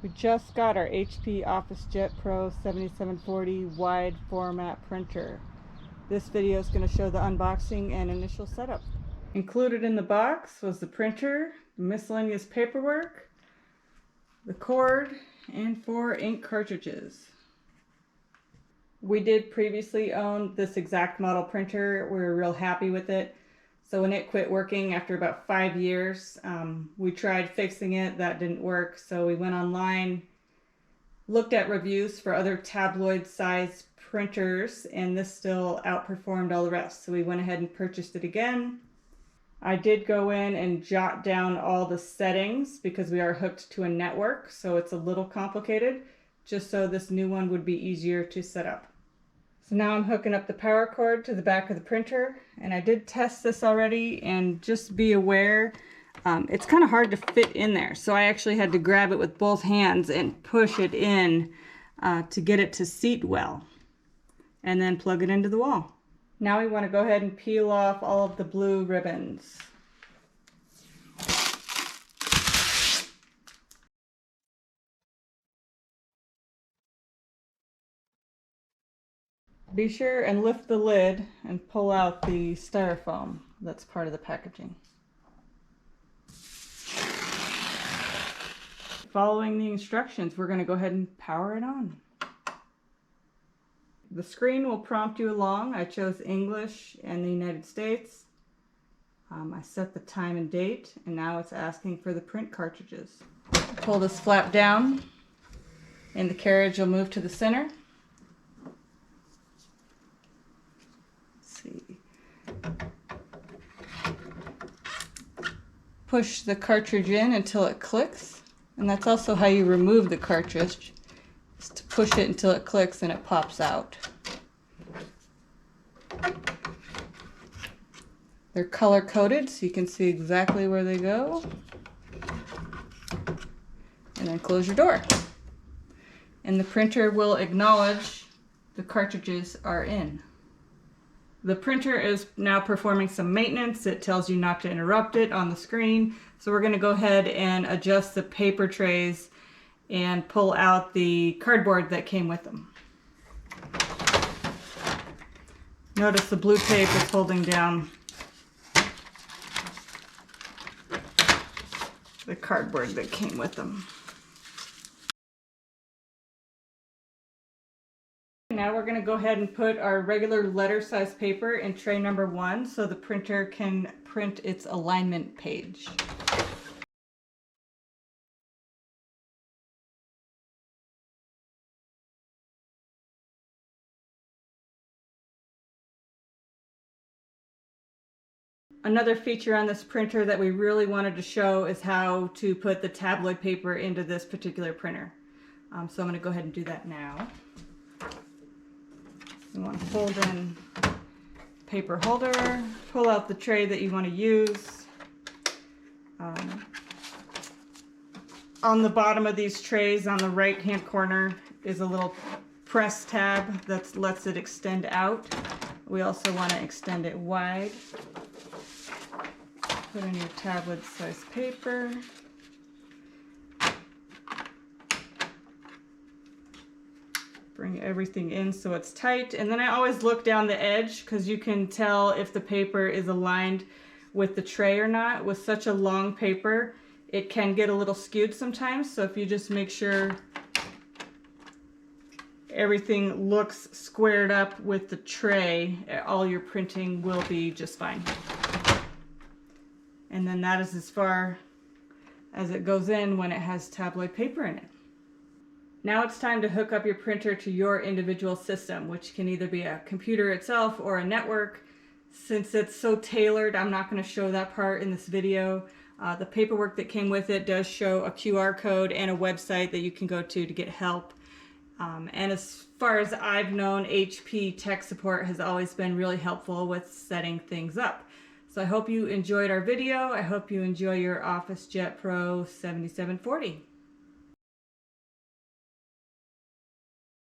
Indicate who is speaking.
Speaker 1: We just got our HP OfficeJet Pro 7740 wide format printer. This video is going to show the unboxing and initial setup. Included in the box was the printer, miscellaneous paperwork, the cord, and 4 ink cartridges. We did previously own this exact model printer. We were real happy with it. So when it quit working after about 5 years, we tried fixing it. That didn't work. So we went online, looked at reviews for other tabloid size printers, and this still outperformed all the rest. So we went ahead and purchased it again. I did go in and jot down all the settings because we are hooked to a network. So it's a little complicated, just so this new one would be easier to set up. So now I'm hooking up the power cord to the back of the printer, and I did test this already, and just be aware, it's kind of hard to fit in there. So I actually had to grab it with both hands and push it in to get it to seat well, and then plug it into the wall. Now we want to go ahead and peel off all of the blue ribbons. Be sure and lift the lid and pull out the styrofoam that's part of the packaging. Following the instructions, we're going to go ahead and power it on. The screen will prompt you along. I chose English and the United States. I set the time and date, and now it's asking for the print cartridges. Pull this flap down, and the carriage will move to the center. Push the cartridge in until it clicks, and that's also how you remove the cartridge, is to push it until it clicks and it pops out. They're color coded so you can see exactly where they go, and then close your door, and the printer will acknowledge the cartridges are in. The printer is now performing some maintenance. It tells you not to interrupt it on the screen. So we're going to go ahead and adjust the paper trays and pull out the cardboard that came with them. Notice the blue tape is holding down the cardboard that came with them. Now we're going to go ahead and put our regular letter size paper in tray number 1 so the printer can print its alignment page. Another feature on this printer that we really wanted to show is how to put the tabloid paper into this particular printer. So I'm going to go ahead and do that now. You want to fold in paper holder, pull out the tray that you want to use. On the bottom of these trays, on the right hand corner, is a little press tab that lets it extend out. We also want to extend it wide. Put in your tablet size paper. Bring everything in so it's tight, and then I always look down the edge because you can tell if the paper is aligned with the tray or not. With such a long paper, it can get a little skewed sometimes, so if you just make sure everything looks squared up with the tray, all your printing will be just fine. And then that is as far as it goes in when it has tabloid paper in it. Now it's time to hook up your printer to your individual system, which can either be a computer itself or a network. Since it's so tailored, I'm not going to show that part in this video. The paperwork that came with it does show a QR code and a website that you can go to get help. And as far as I've known, HP tech support has always been really helpful with setting things up. So I hope you enjoyed our video. I hope you enjoy your OfficeJet Pro 7740.